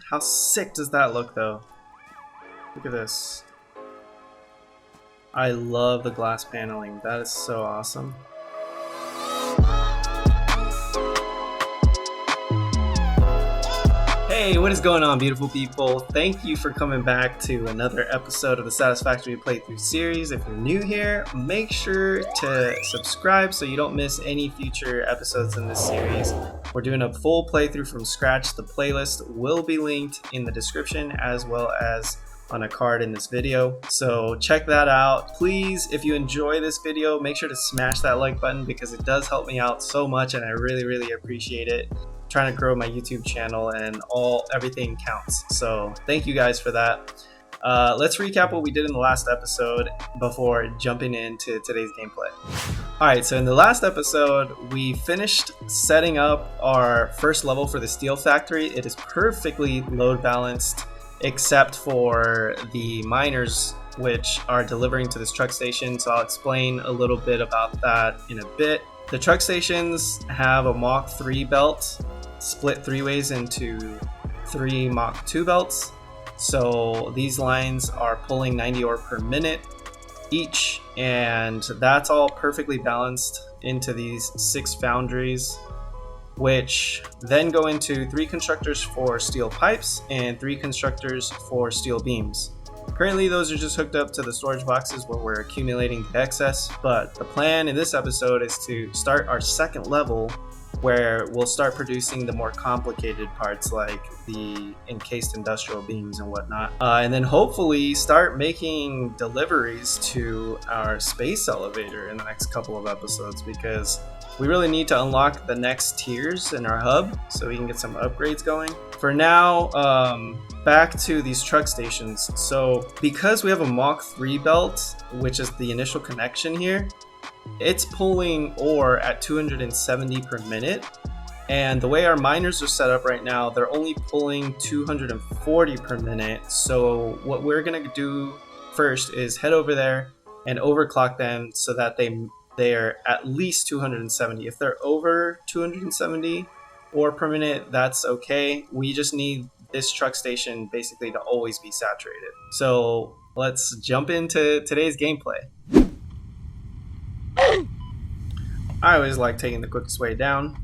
How sick does that look though? Look at this. I love the glass paneling. That is so awesome. Hey, what is going on, beautiful people? Thank you for coming back to another episode of the Satisfactory playthrough series. If you're new here, make sure to subscribe so you don't miss any future episodes in this series. We're doing a full playthrough from scratch. The playlist will be linked in the description as well as on a card in this video, so check that out. Please, if you enjoy this video, make sure to smash that like button because it does help me out so much and I really appreciate it. Trying to grow my YouTube channel and everything counts, so thank you guys for that. Let's recap what we did in the last episode before jumping into today's gameplay. Alright, so in the last episode we finished setting up our first level for the steel factory. It is perfectly load balanced except for the miners which are delivering to this truck station, so I'll explain a little bit about that in a bit. The truck stations have a Mach 3 belt split 3 ways into 3 Mach 2 belts, so these lines are pulling 90 ore per minute each, and that's all perfectly balanced into these 6 foundries, which then go into 3 constructors for steel pipes and 3 constructors for steel beams. Currently those are just hooked up to the storage boxes where we're accumulating the excess, but the plan in this episode is to start our second level where we'll start producing the more complicated parts like the encased industrial beams and whatnot, and then hopefully start making deliveries to our space elevator in the next couple of episodes, because we really need to unlock the next tiers in our hub so we can get some upgrades going. For now, back to these truck stations. So because we have a Mach 3 belt, which is the initial connection here, it's pulling ore at 270 per minute. And the way our miners are set up right now, they're only pulling 240 per minute. So what we're gonna do first is head over there and overclock them so that they're at least 270. If they're over 270 ore per minute, that's okay. We just need this truck station basically to always be saturated. So let's jump into today's gameplay. I always like taking the quickest way down.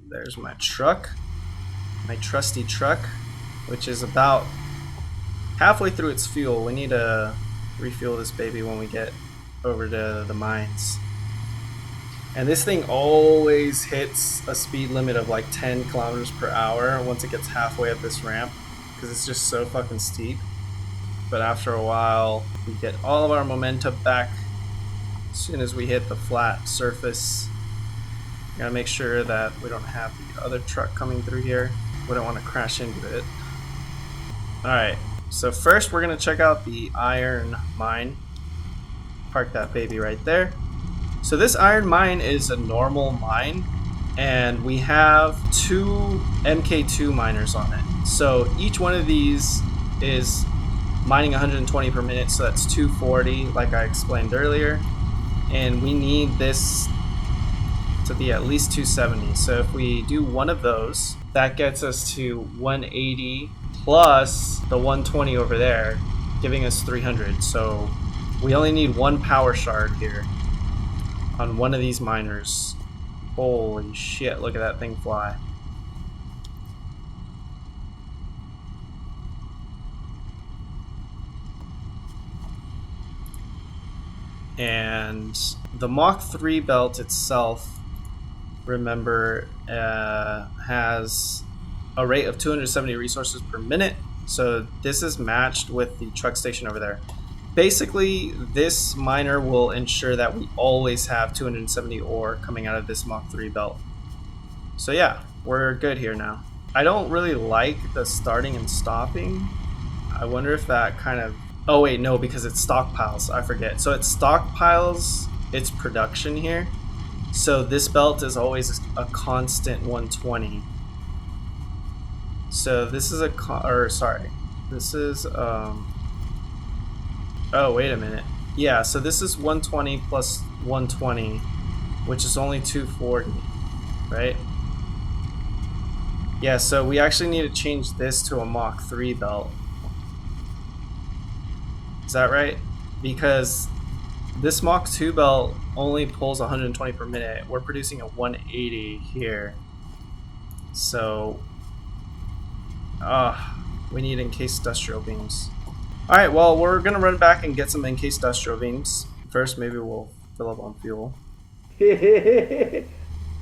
There's my truck, my trusty truck, which is about halfway through its fuel. We need to refuel this baby when we get over to the mines. And this thing always hits a speed limit of like 10 kilometers per hour once it gets halfway up this ramp because it's just so fucking steep. But after a while, we get all of our momentum back as soon as we hit the flat surface. Gotta make sure that we don't have the other truck coming through here. We don't want to crash into it. Alright, so first we're gonna check out the iron mine. Park that baby right there. So this iron mine is a normal mine, and we have 2 MK2 miners on it. So each one of these is mining 120 per minute, so that's 240 like I explained earlier. And we need this to be at least 270. So if we do one of those, that gets us to 180 plus the 120 over there, giving us 300. So we only need 1 power shard here on one of these miners. Holy shit, look at that thing fly. And the Mach 3 belt itself, remember, has a rate of 270 resources per minute. So this is matched with the truck station over there. Basically, this miner will ensure that we always have 270 ore coming out of this Mach 3 belt. So yeah, we're good here now. I don't really like the starting and stopping. I wonder if that kind of... Oh wait, no, because it stockpiles. I forget. So it stockpiles its production here. So this belt is always a constant 120. So this is this is oh, wait a minute. Yeah, so this is 120 plus 120, which is only 240, right? Yeah, so we actually need to change this to a Mach 3 belt. Is that right? Because this Mach 2 belt only pulls 120 per minute. We're producing a 180 here. So, we need encased industrial beams. Alright, well, we're gonna run back and get some encased industrial beams. First, maybe we'll fill up on fuel.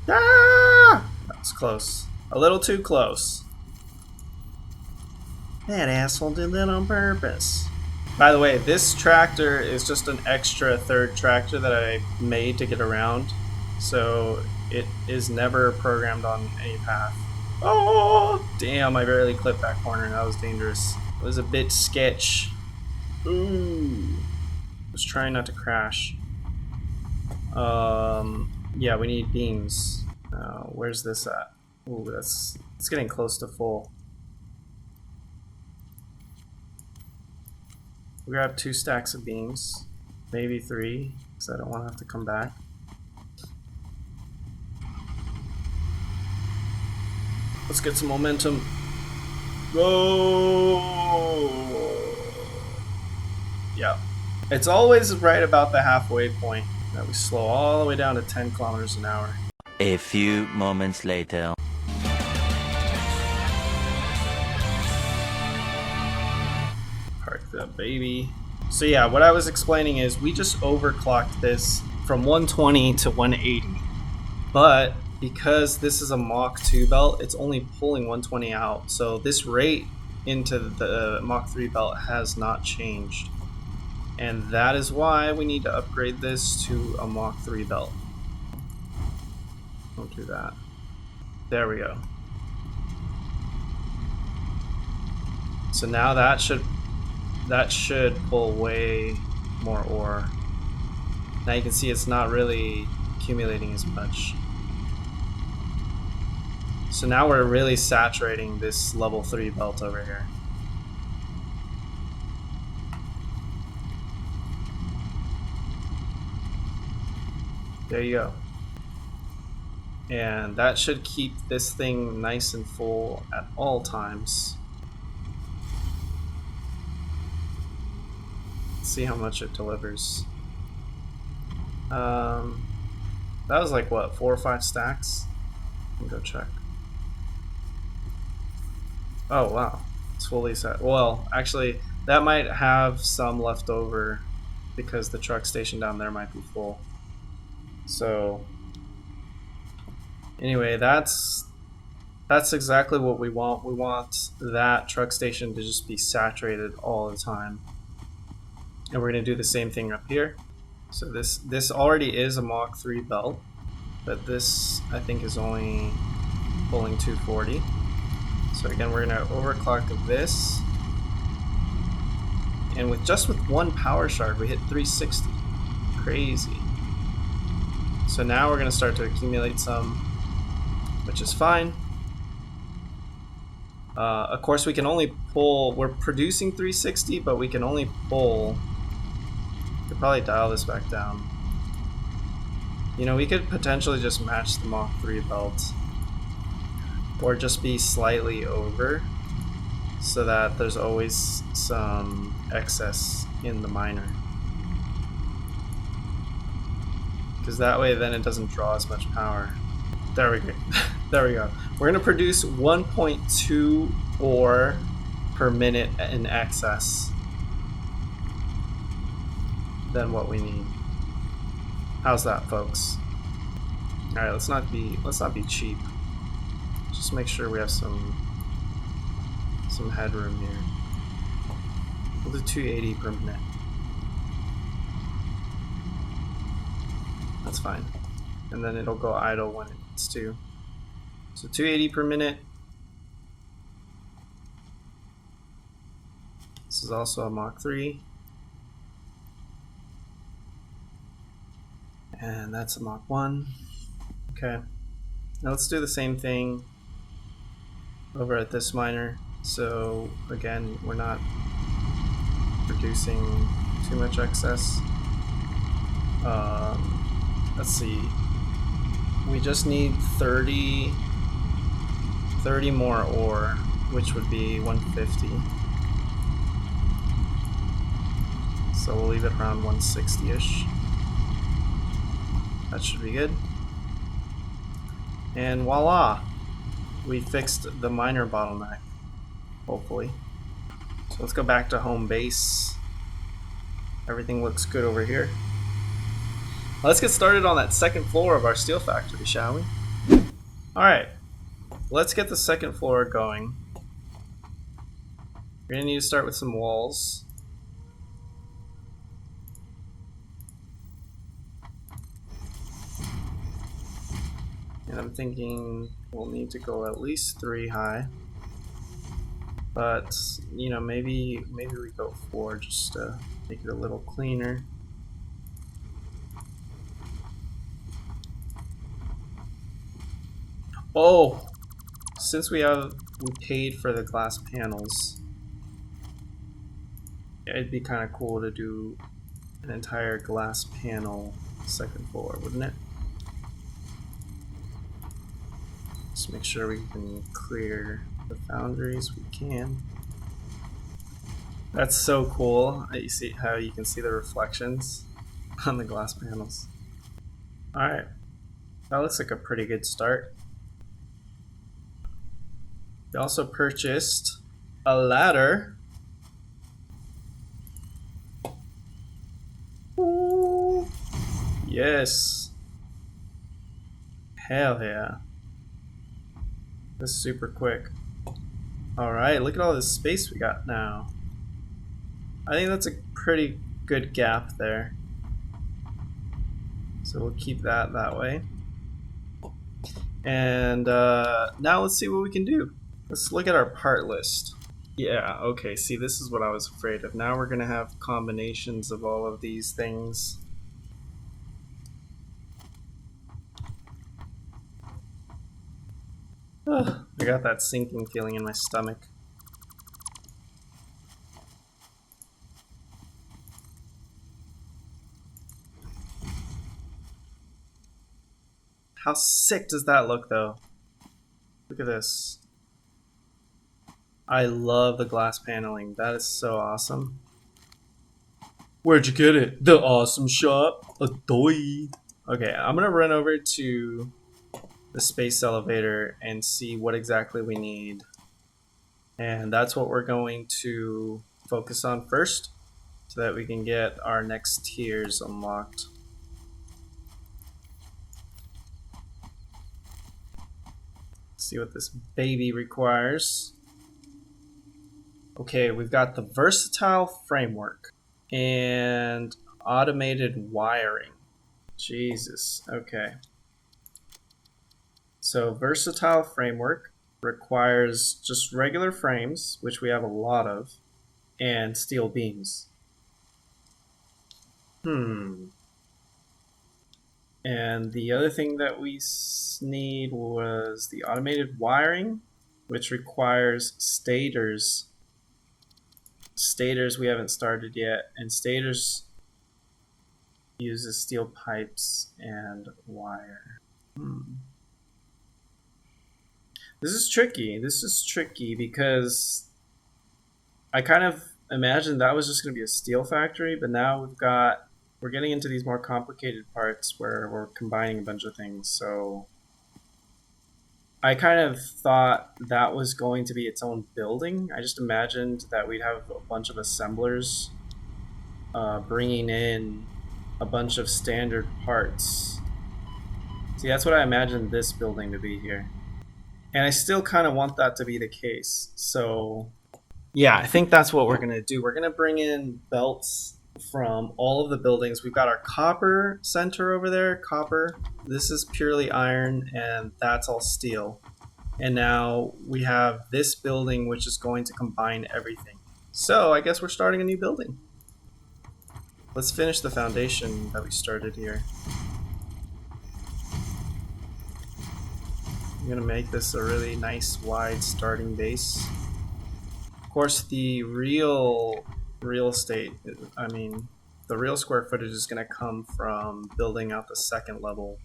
Ah! That was close. A little too close. That asshole did that on purpose. By the way, this tractor is just an extra third tractor that I made to get around. So it is never programmed on any path. Oh, damn, I barely clipped that corner. That was dangerous. It was a bit sketch. Ooh. Was trying not to crash. Yeah, we need beams. Where's this at? Ooh, it's getting close to full. We grab 2 stacks of beams, maybe 3, because I don't want to have to come back. Let's get some momentum. Go! Yeah. It's always right about the halfway point that we slow all the way down to 10 kilometers an hour. A few moments later. Park that baby. So yeah, what I was explaining is we just overclocked this from 120 to 180. But because this is a Mach 2 belt, it's only pulling 120 out. So this rate into the Mach 3 belt has not changed. And that is why we need to upgrade this to a Mach 3 belt. Don't do that. There we go. So now that should pull way more ore. Now you can see it's not really accumulating as much. So now we're really saturating this level 3 belt over here. There you go. And that should keep this thing nice and full at all times. Let's see how much it delivers. That was like what, 4 or 5 stacks? Let me go check. Oh wow, it's fully set. Well, actually, that might have some left over because the truck station down there might be full. So anyway, that's exactly what we want. We want that truck station to just be saturated all the time. And we're going to do the same thing up here. So this already is a Mach 3 belt, but this I think is only pulling 240. So again, we're going to overclock this. And with just one power shard, we hit 360. Crazy. So now we're going to start to accumulate some, which is fine. Of course, we can only pull, we're producing 360, but we can only pull, could probably dial this back down. You know, we could potentially just match the Mach 3 belt, or just be slightly over, so that there's always some excess in the miner. Because that way then it doesn't draw as much power. There we go. There we go. We're going to produce 1.2 ore per minute in excess than what we need. How's that, folks? All right, let's not be cheap. Just make sure we have some headroom here. We'll do 280 per minute. That's fine. And then it'll go idle when it needs to. So 280 per minute. This is also a Mach 3. And that's a Mach 1. Okay. Now let's do the same thing over at this miner. So again, we're not producing too much excess. Let's see. We just need 30 30 more ore, which would be 150. So we'll leave it around 160-ish. That should be good. And voila! We fixed the miner bottleneck, hopefully. So let's go back to home base. Everything looks good over here. Let's get started on that second floor of our steel factory, shall we? Alright, let's get the second floor going. We're gonna need to start with some walls. And I'm thinking we'll need to go at least 3 high. But, you know, maybe we go 4 just to make it a little cleaner. Oh! Since we paid for the glass panels, it'd be kind of cool to do an entire glass panel second floor, wouldn't it? Just make sure we can clear the foundries. We can. That's so cool. You see how you can see the reflections on the glass panels. Alright, that looks like a pretty good start. We also purchased a ladder. Ooh. Yes. Hell yeah. This is super quick. Alright, look at all this space we got now. I think that's a pretty good gap there. So we'll keep that way. And now let's see what we can do. Let's look at our part list. Yeah, okay, see, this is what I was afraid of. Now we're gonna have combinations of all of these things. Ugh, I got that sinking feeling in my stomach. How sick does that look, though? Look at this. I love the glass paneling. That is so awesome. Where'd you get it? The awesome shop. Adoy. Okay, I'm gonna run over to the space elevator and see what exactly we need. And that's what we're going to focus on first, so that we can get our next tiers unlocked. See what this baby requires. Okay, we've got the versatile framework and automated wiring. Jesus, okay. So versatile framework requires just regular frames, which we have a lot of, and steel beams. And the other thing that we need was the automated wiring, which requires stators. Stators we haven't started yet, and stators uses steel pipes and wire. This is tricky. This is tricky because I kind of imagined that was just going to be a steel factory, but now we're getting into these more complicated parts where we're combining a bunch of things. So I kind of thought that was going to be its own building. I just imagined that we'd have a bunch of assemblers bringing in a bunch of standard parts. See, that's what I imagined this building to be here. And I still kind of want that to be the case. So yeah, I think that's what we're going to do. We're going to bring in belts from all of the buildings. We've got our copper center over there, copper. This is purely iron, and that's all steel. And now we have this building, which is going to combine everything. So I guess we're starting a new building. Let's finish the foundation that we started here. I'm gonna make this a really nice wide starting base. Of course, the real estate, the real square footage is gonna come from building out the second level,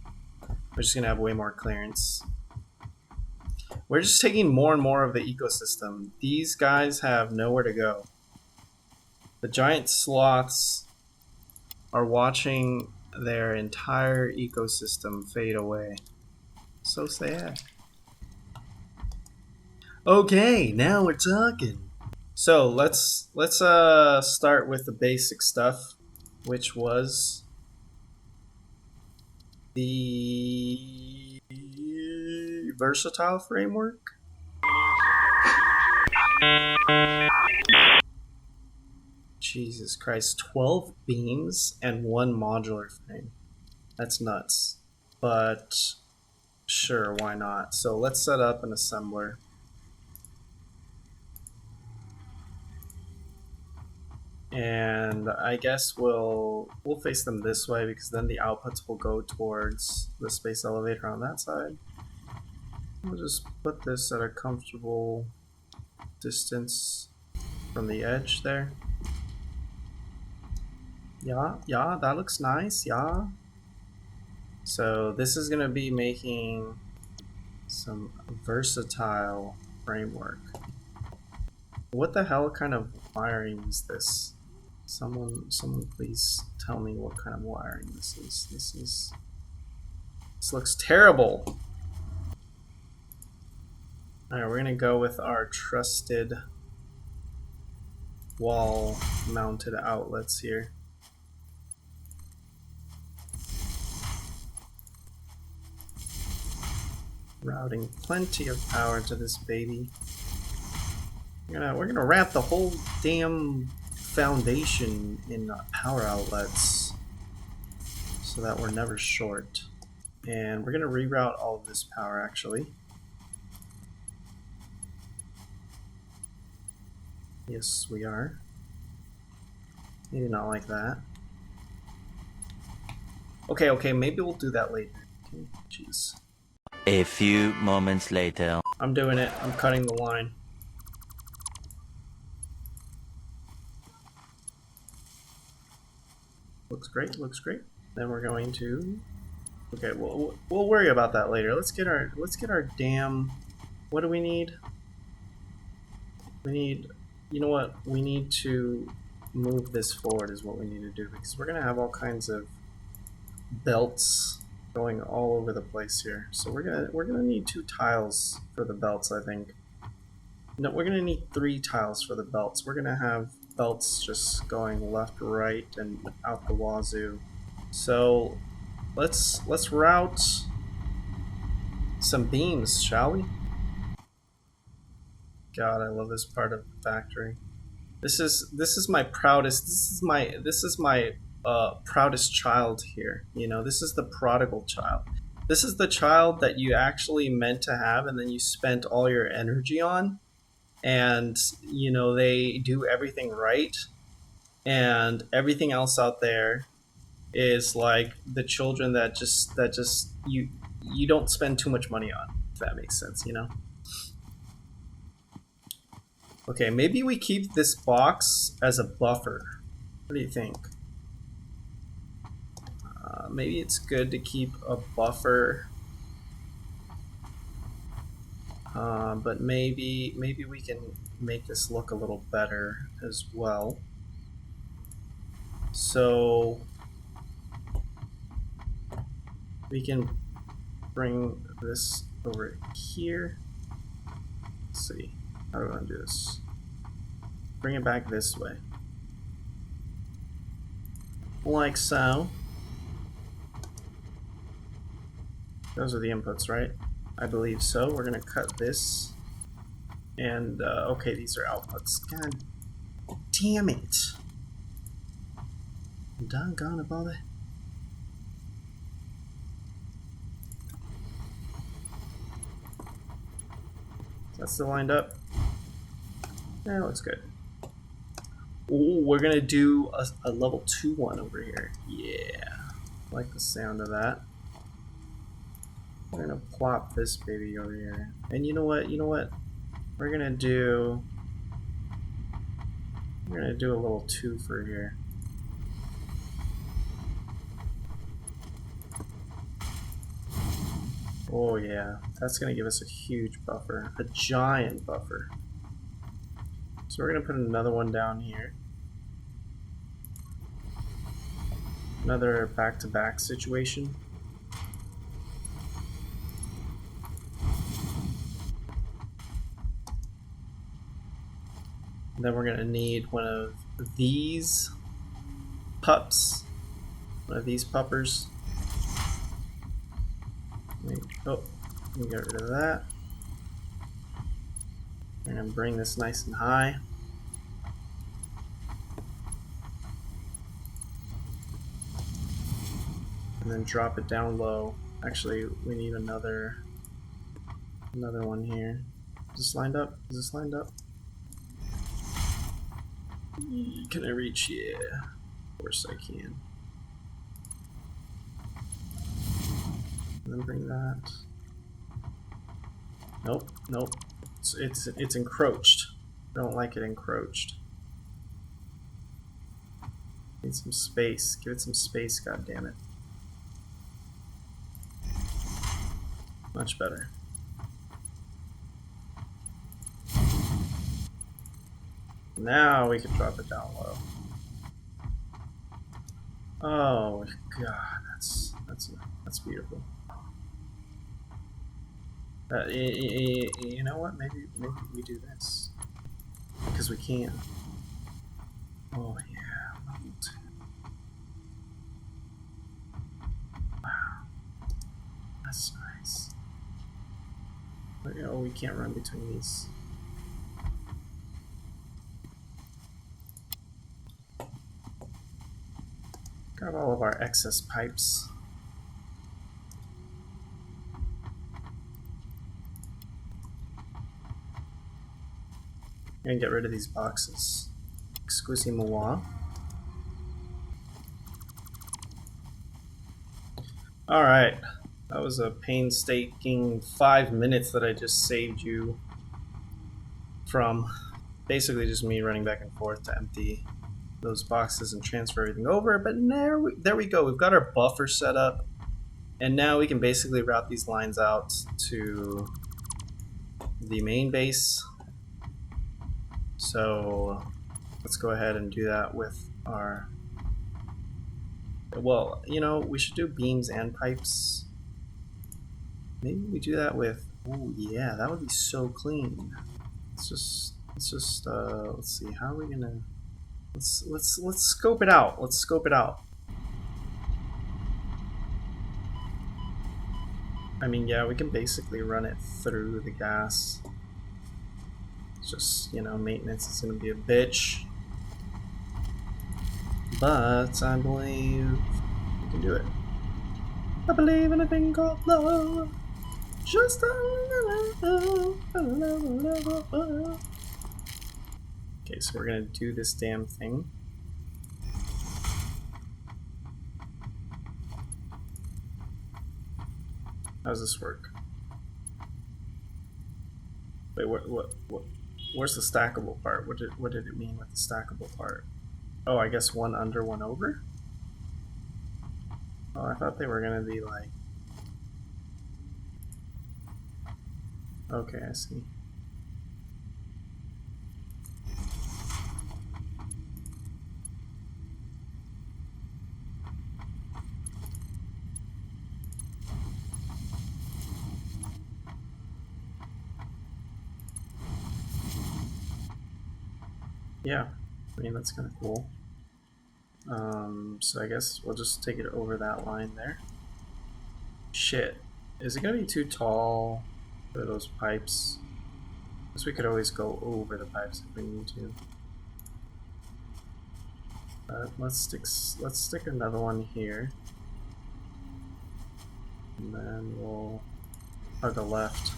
which is gonna have way more clearance. We're just taking more and more of the ecosystem. These guys have nowhere to go. The giant sloths are watching their entire ecosystem fade away. So sad. Okay, now we're talking. So let's start with the basic stuff, which was the versatile framework. Jesus Christ, 12 beams and 1 modular frame. That's nuts. But sure, why not? So let's set up an assembler. And I guess we'll face them this way because then the outputs will go towards the space elevator on that side. We'll just put this at a comfortable distance from the edge there. Yeah, that looks nice, yeah. So this is gonna be making some versatile framework. What the hell kind of wiring is this? Someone please tell me what kind of wiring this is. This looks terrible. Alright, we're gonna go with our trusted wall mounted outlets here. Routing plenty of power to this baby. We're gonna wrap the whole damn foundation in power outlets so that we're never short. And we're gonna reroute all of this power actually. Yes, we are. Maybe not like that. Okay, maybe we'll do that later. Okay, jeez. A few moments later. I'm doing it. I'm cutting the line. Looks great, looks great. Then we're going to... Okay, we'll worry about that later. Let's get our damn... What do we need? We need... You know what? We need to move this forward is what we need to do because we're going to have all kinds of belts going all over the place here. So we're gonna need 2 tiles for the belts, I think. No, we're gonna need 3 tiles for the belts. We're gonna have belts just going left, right, and out the wazoo. So let's route some beams, shall we? God, I love this part of the factory. This is my proudest. This is my proudest child here. You know, this is the prodigal child. This is the child that you actually meant to have and then you spent all your energy on, and you know they do everything right, and everything else out there is like the children that just you don't spend too much money on, if that makes sense, you know. Okay, maybe we keep this box as a buffer. What do you think? Maybe it's good to keep a buffer, but maybe we can make this look a little better as well. So we can bring this over here. Let's see, how do I want to do this? Bring it back this way, like so. Those are the inputs, right? I believe so. We're gonna cut this. And, okay, these are outputs. God damn it. I'm doggone about it. That's still lined up. Yeah, looks good. Ooh, we're gonna do a level 2 one over here. Yeah. I like the sound of that. We're gonna plop this baby over here. And you know what? We're gonna do a little 2 for here. Oh yeah, that's gonna give us a huge buffer, a giant buffer. So we're gonna put another one down here. Another back-to-back situation. And then we're gonna need one of these pups. One of these puppers. Oh, let me get rid of that. We're gonna bring this nice and high. And then drop it down low. Actually, we need another one here. Is this lined up? Is this lined up? Can I reach? Yeah. Of course I can. And then bring that. Nope, nope. It's encroached. I don't like it encroached. Need some space. Give it some space, goddammit. Much better. Now we can drop it down low. Oh god, that's beautiful. You know what? Maybe we do this because we can. Oh yeah, level 2. Wow, that's nice. Oh, we can't run between these. Got all of our excess pipes. I'm gonna get rid of these boxes. Excusez-moi. Alright. That was a painstaking 5 minutes that I just saved you from. Basically just me running back and forth to empty those boxes and transfer everything over. But there we go. We've got our buffer set up. And now we can basically route these lines out to the main base. So let's go ahead and do that with our... Well, you know, we should do beams and pipes. Maybe we do that with... Oh yeah, that would be so clean. Let's see, how are we gonna... Let's scope it out. Let's scope it out. I mean, yeah, we can basically run it through the gas. It's just, you know, maintenance is gonna be a bitch. But I believe we can do it. I believe in a thing called love. Just a love. Okay, so we're gonna do this damn thing. How does this work? Wait, what? Where's the stackable part? What did it mean with the stackable part? Oh, I guess one under, one over? Oh, I thought they were gonna be like... Okay, I see. Yeah, I mean, that's kind of cool. So I guess we'll just take it over that line there. Shit. Is it gonna be too tall for those pipes? I guess we could always go over the pipes if we need to. But let's stick another one here. And then we'll hug a left.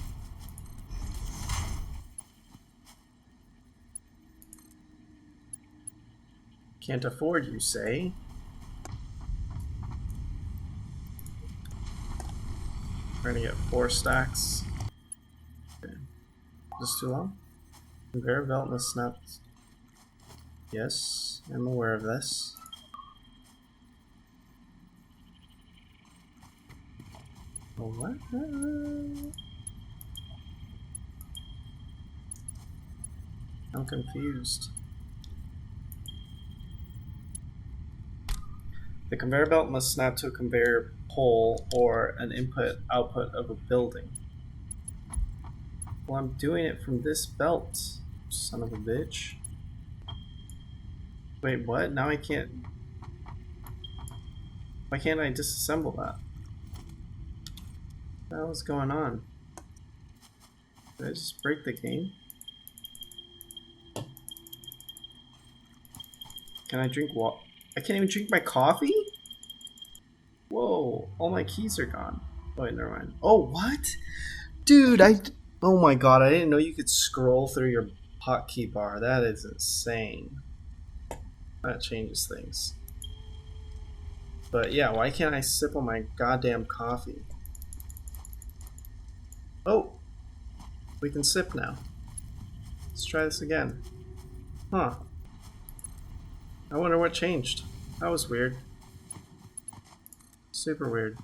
Can't afford, you say? We're gonna get 4 stacks. Okay. Is this too long? Conveyor belt must snap. Yes, I'm aware of this. What? I'm confused. The conveyor belt must snap to a conveyor pole or an input-output of a building. Well, I'm doing it from this belt, son of a bitch. Wait, what? Now I can't... Why can't I disassemble that? What the hell is going on? Did I just break the game? Can I drink water? I can't even drink my coffee? Whoa, all my keys are gone. Oh, wait, never mind. Oh, what? Dude, oh my god, I didn't know you could scroll through your hotkey bar. That is insane. That changes things. But yeah, why can't I sip on my goddamn coffee? Oh, we can sip now. Let's try this again. Huh. I wonder what changed. That was weird. Super weird.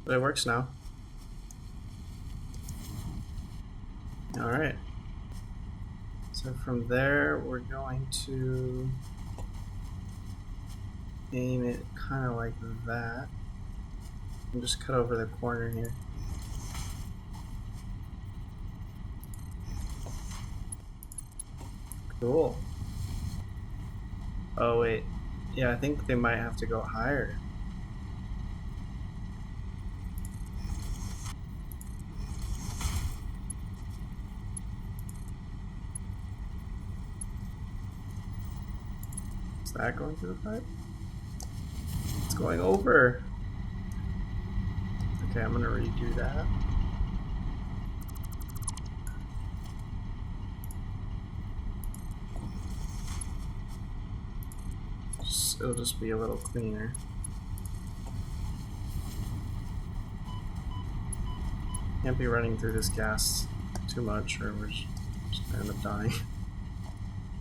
But it works now. Alright. So from there, we're going to aim it kind of like that. And just cut over the corner here. Cool. Oh wait, yeah, I think they might have to go higher. Is that going through the pipe? It's going over. Okay, I'm gonna redo that. It'll just be a little cleaner. Can't be running through this gas too much or we're just gonna end up dying.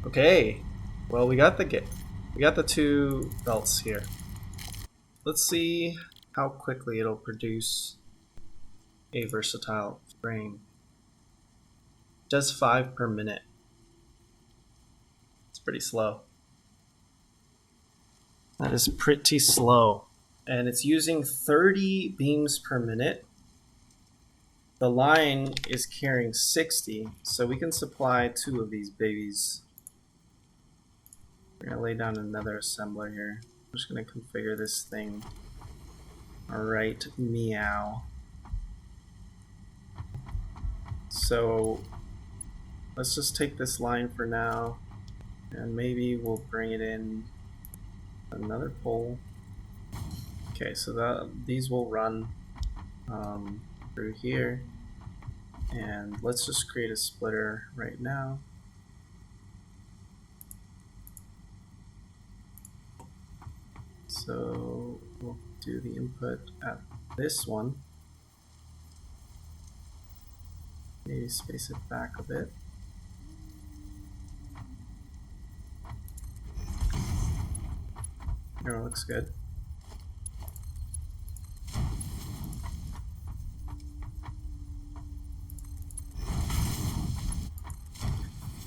Okay, well we got the two belts here. Let's see how quickly it'll produce a versatile frame. It does 5 per minute. It's pretty slow. That is pretty slow. And it's using 30 beams per minute. The line is carrying 60, so we can supply 2 of these babies. We're gonna lay down another assembler here. I'm just gonna configure this thing. Alright, meow. So let's just take this line for now, and maybe we'll bring it in another pole. Okay, so these will run through here, and let's just create a splitter right now. So we'll do the input at this one. Maybe space it back a bit. There, looks good.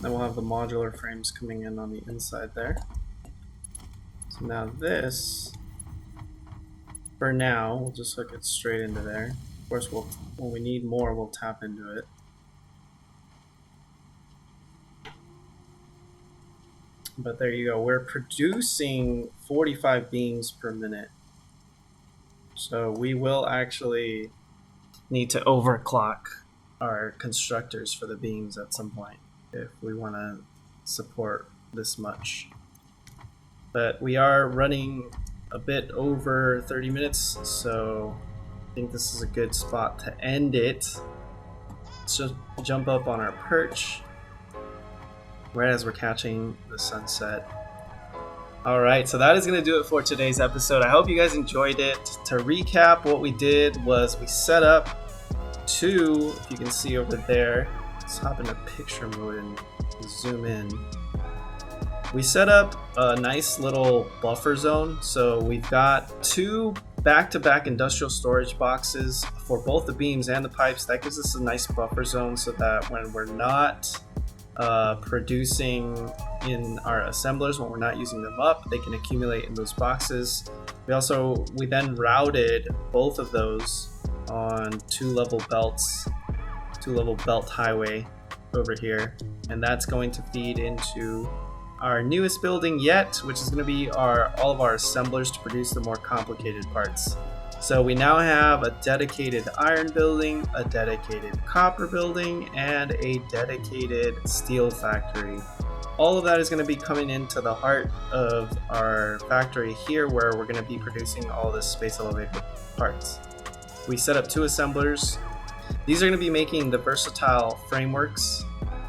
Then we'll have the modular frames coming in on the inside there. So now this, for now, we'll just hook it straight into there. Of course, when we need more, we'll tap into it. But there you go, we're producing 45 beams per minute. So we will actually need to overclock our constructors for the beams at some point if we want to support this much. But we are running a bit over 30 minutes, so I think this is a good spot to end it. Let's just jump up on our perch right as we're catching the sunset. Alright, so that is going to do it for today's episode. I hope you guys enjoyed it. To recap, what we did was we set up 2, if you can see over there. Let's hop into picture mode and zoom in. We set up a nice little buffer zone. So we've got 2 back-to-back industrial storage boxes for both the beams and the pipes. That gives us a nice buffer zone so that when we're not producing in our assemblers, when we're not using them up, they can accumulate in those boxes. We then routed both of those on two-level belts, two-level belt highway over here, and that's going to feed into our newest building yet, which is going to be all of our assemblers to produce the more complicated parts. So we now have a dedicated iron building, a dedicated copper building, and a dedicated steel factory. All of that is going to be coming into the heart of our factory here, where we're going to be producing all this space elevated parts. We set up 2 assemblers. These are going to be making the versatile frameworks,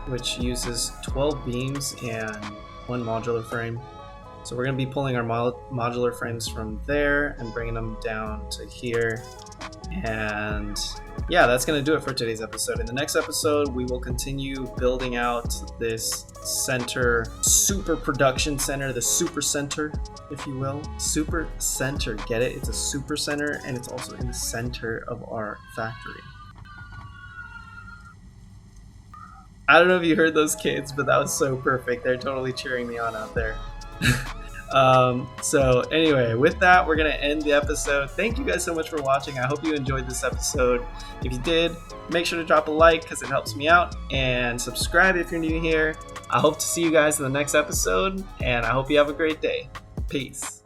which uses 12 beams and 1 modular frame. So we're going to be pulling our modular frames from there and bringing them down to here. And yeah, that's going to do it for today's episode. In the next episode, we will continue building out this center, super production center, the super center, if you will. Super center, get it? It's a super center, and it's also in the center of our factory. I don't know if you heard those kids, but that was so perfect. They're totally cheering me on out there. So anyway, with that, we're going to end the episode. Thank you guys so much for watching. I hope you enjoyed this episode. If you did, make sure to drop a like because it helps me out, and subscribe if you're new here. I hope to see you guys in the next episode, and I hope you have a great day. Peace.